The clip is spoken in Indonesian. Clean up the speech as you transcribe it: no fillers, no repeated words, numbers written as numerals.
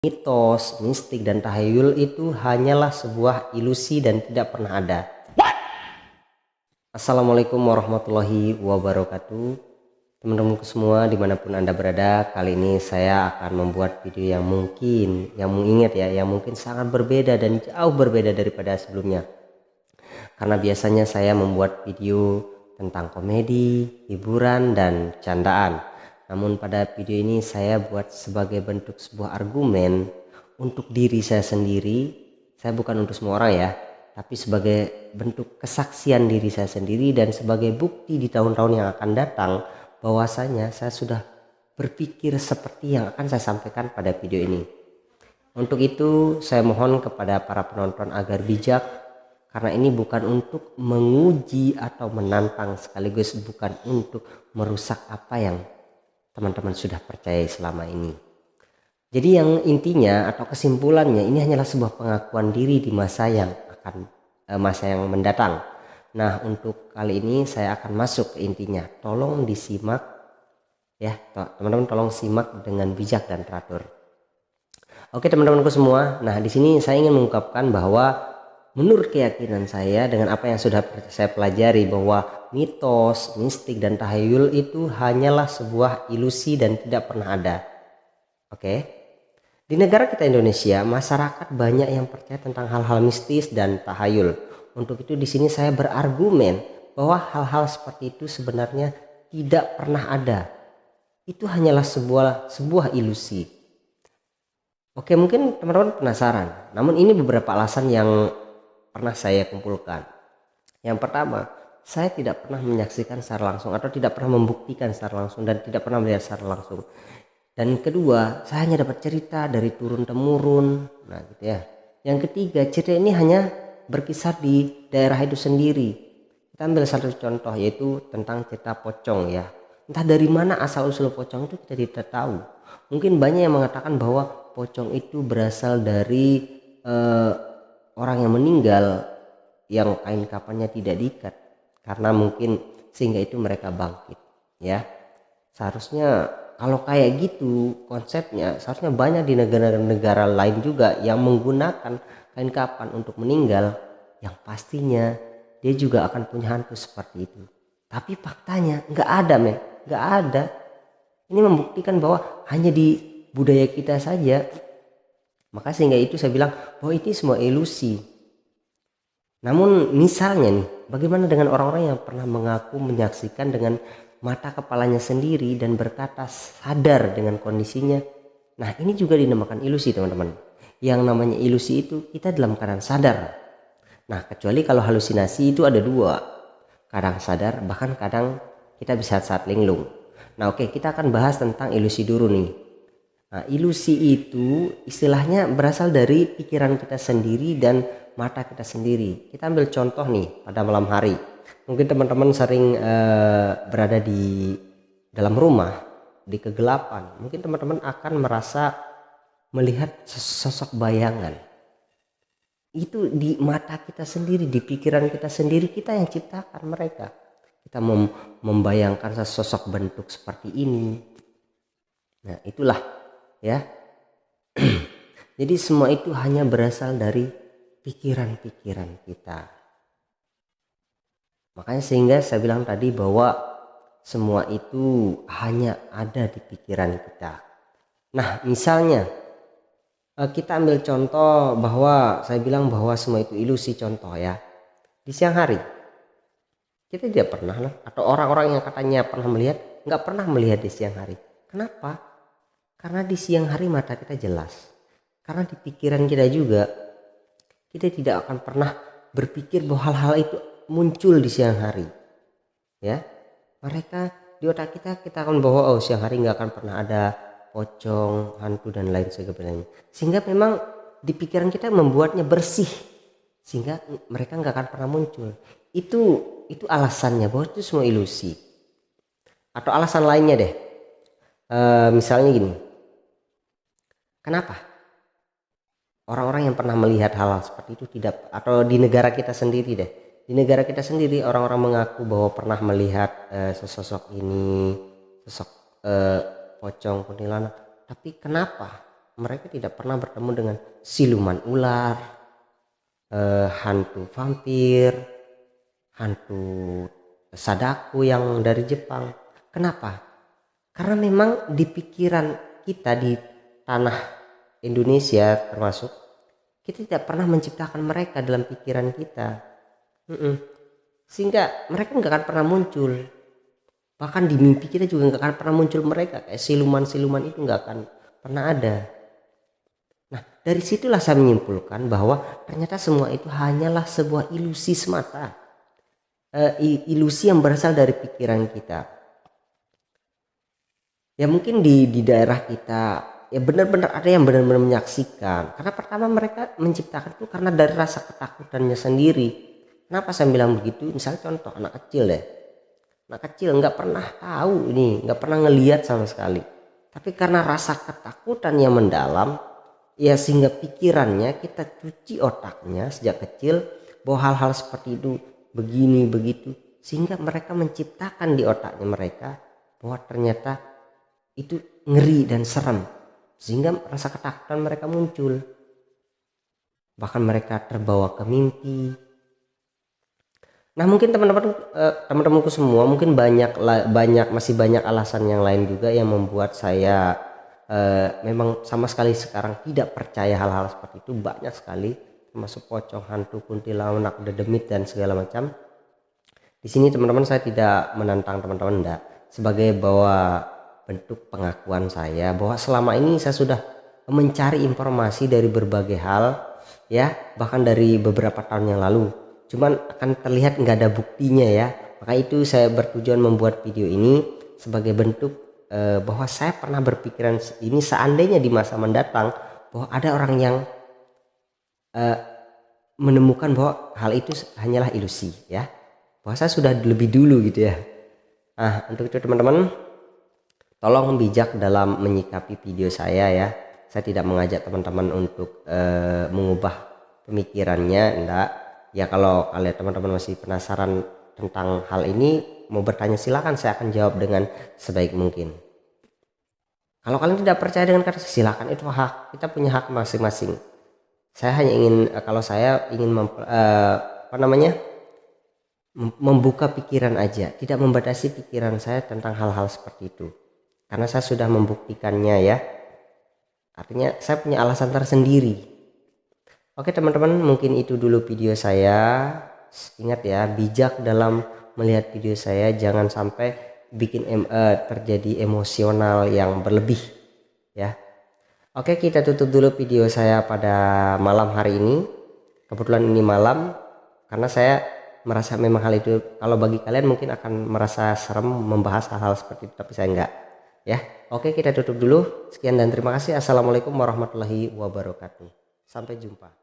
Mitos, mistik, dan tahayul itu hanyalah sebuah ilusi dan tidak pernah ada. Assalamualaikum warahmatullahi wabarakatuh. Teman-temanku semua dimanapun Anda berada, kali ini saya akan membuat video yang mungkin sangat berbeda dan jauh berbeda daripada sebelumnya. Karena biasanya saya membuat video tentang komedi, hiburan, dan candaan. Namun pada video ini saya buat sebagai bentuk sebuah argumen untuk diri saya sendiri. Saya bukan untuk semua orang ya, tapi sebagai bentuk kesaksian diri saya sendiri dan sebagai bukti di tahun-tahun yang akan datang bahwasanya saya sudah berpikir seperti yang akan saya sampaikan pada video ini. Untuk itu saya mohon kepada para penonton agar bijak, karena ini bukan untuk menguji atau menantang, sekaligus bukan untuk merusak apa yang teman-teman sudah percaya selama ini. Jadi yang intinya atau kesimpulannya, ini hanyalah sebuah pengakuan diri di masa yang mendatang. Nah, untuk kali ini saya akan masuk ke intinya. Tolong disimak ya, teman-teman, tolong simak dengan bijak dan teratur. Oke teman-temanku semua, nah di sini saya ingin mengungkapkan bahwa menurut keyakinan saya dengan apa yang sudah saya pelajari, bahwa mitos, mistik, dan tahayul itu hanyalah sebuah ilusi dan tidak pernah ada. Oke, di negara kita Indonesia, masyarakat banyak yang percaya tentang hal-hal mistis dan tahayul. Untuk itu di sini saya berargumen bahwa hal-hal seperti itu sebenarnya tidak pernah ada. Itu hanyalah sebuah ilusi. Oke, mungkin teman-teman penasaran, namun ini beberapa alasan yang pernah saya kumpulkan. Yang pertama, saya tidak pernah menyaksikan secara langsung atau tidak pernah membuktikan secara langsung dan tidak pernah melihat secara langsung. Dan kedua, saya hanya dapat cerita dari turun temurun. Nah gitu ya. Yang ketiga, cerita ini hanya berkisar di daerah itu sendiri. Kita ambil satu contoh, yaitu tentang cerita pocong ya. Entah dari mana asal usul pocong itu kita tidak tahu. Mungkin banyak yang mengatakan bahwa pocong itu berasal dari orang yang meninggal yang kain kafannya tidak diikat, karena mungkin sehingga itu mereka bangkit ya. Seharusnya kalau kayak gitu konsepnya, seharusnya banyak di negara-negara lain juga yang menggunakan kain kafan untuk meninggal, yang pastinya dia juga akan punya hantu seperti itu. Tapi faktanya nggak ada, nggak ada. Ini membuktikan bahwa hanya di budaya kita saja. Maka sehingga itu saya bilang bahwa ini semua ilusi. Namun misalnya nih, bagaimana dengan orang-orang yang pernah mengaku menyaksikan dengan mata kepalanya sendiri dan berkata sadar dengan kondisinya? Nah, ini juga dinamakan ilusi, teman-teman. Yang namanya ilusi itu kita dalam keadaan sadar. Nah, kecuali kalau halusinasi itu ada dua, kadang sadar, bahkan kadang kita bisa saat linglung. Nah oke, kita akan bahas tentang ilusi dulu nih. Nah, ilusi itu istilahnya berasal dari pikiran kita sendiri dan mata kita sendiri. Kita ambil contoh nih pada malam hari. Mungkin teman-teman sering berada di dalam rumah, di kegelapan. Mungkin teman-teman akan merasa melihat sosok bayangan. Itu di mata kita sendiri, di pikiran kita sendiri, kita yang ciptakan mereka. Kita membayangkan sosok bentuk seperti ini. Nah itulah ya. Jadi semua itu hanya berasal dari pikiran-pikiran kita. Makanya sehingga saya bilang tadi bahwa semua itu hanya ada di pikiran kita. Nah misalnya kita ambil contoh bahwa saya bilang bahwa semua itu ilusi, contoh ya. Di siang hari kita tidak pernah lah, atau orang-orang yang katanya pernah melihat, nggak pernah melihat di siang hari. Kenapa? Karena di siang hari mata kita jelas. Karena di pikiran kita juga, kita tidak akan pernah berpikir bahwa hal-hal itu muncul di siang hari. Ya, mereka di otak kita akan bahwa siang hari nggak akan pernah ada pocong, hantu dan lain sebagainya. Sehingga memang di pikiran kita membuatnya bersih, sehingga mereka nggak akan pernah muncul. Itu alasannya bahwa itu semua ilusi. Atau alasan lainnya deh, misalnya gini, kenapa orang-orang yang pernah melihat hal-hal seperti itu tidak, atau di negara kita sendiri deh, di negara kita sendiri orang-orang mengaku bahwa pernah melihat sosok ini, sosok pocong, kuntilanak, tapi kenapa mereka tidak pernah bertemu dengan siluman ular, hantu vampir, hantu Sadako yang dari Jepang. Kenapa? Karena memang di pikiran kita di tanah Indonesia termasuk, kita tidak pernah menciptakan mereka dalam pikiran kita. Sehingga mereka nggak akan pernah muncul. Bahkan di mimpi kita juga nggak akan pernah muncul mereka. Kayak siluman-siluman itu nggak akan pernah ada. Nah, dari situlah saya menyimpulkan bahwa ternyata semua itu hanyalah sebuah ilusi semata. Ilusi yang berasal dari pikiran kita. Ya mungkin di daerah kita ya benar-benar ada yang benar-benar menyaksikan. Karena pertama mereka menciptakan itu karena dari rasa ketakutannya sendiri. Kenapa saya bilang begitu? Misalnya contoh anak kecil deh. Anak kecil nggak pernah tahu ini, nggak pernah ngelihat sama sekali. Tapi karena rasa ketakutan yang mendalam, ya sehingga pikirannya kita cuci otaknya sejak kecil bahwa hal-hal seperti itu begini begitu, sehingga mereka menciptakan di otaknya mereka bahwa ternyata itu ngeri dan serem, sehingga rasa ketakutan mereka muncul. Bahkan mereka terbawa ke mimpi. Nah mungkin teman-temanku semua mungkin masih banyak alasan yang lain juga yang membuat saya memang sama sekali sekarang tidak percaya hal-hal seperti itu. Banyak sekali, termasuk pocong, hantu, kuntilanak, dedemit dan segala macam. Di sini teman-teman saya tidak menantang teman-teman, enggak, sebagai bahwa bentuk pengakuan saya bahwa selama ini saya sudah mencari informasi dari berbagai hal, ya bahkan dari beberapa tahun yang lalu, cuman akan terlihat nggak ada buktinya ya. Maka itu saya bertujuan membuat video ini sebagai bentuk bahwa saya pernah berpikiran ini seandainya di masa mendatang bahwa ada orang yang menemukan bahwa hal itu hanyalah ilusi, ya bahwa saya sudah lebih dulu gitu ya. Nah untuk itu teman-teman tolong bijak dalam menyikapi video saya ya. Saya tidak mengajak teman-teman untuk mengubah pemikirannya, enggak. Ya kalau kalian teman-teman masih penasaran tentang hal ini, mau bertanya silakan, saya akan jawab dengan sebaik mungkin. Kalau kalian tidak percaya dengan kata silakan, itu hak, kita punya hak masing-masing. Saya hanya ingin membuka pikiran aja, tidak membatasi pikiran saya tentang hal-hal seperti itu. Karena saya sudah membuktikannya ya. Artinya saya punya alasan tersendiri. Oke teman-teman, mungkin itu dulu video saya. Ingat ya, bijak dalam melihat video saya, jangan sampai bikin terjadi emosional yang berlebih ya. Oke, kita tutup dulu video saya pada malam hari ini. Kebetulan ini malam, karena saya merasa memang hal itu, kalau bagi kalian mungkin akan merasa serem membahas hal-hal seperti itu, tapi saya enggak ya. Oke, kita tutup dulu. Sekian dan terima kasih. Assalamualaikum warahmatullahi wabarakatuh. Sampai jumpa.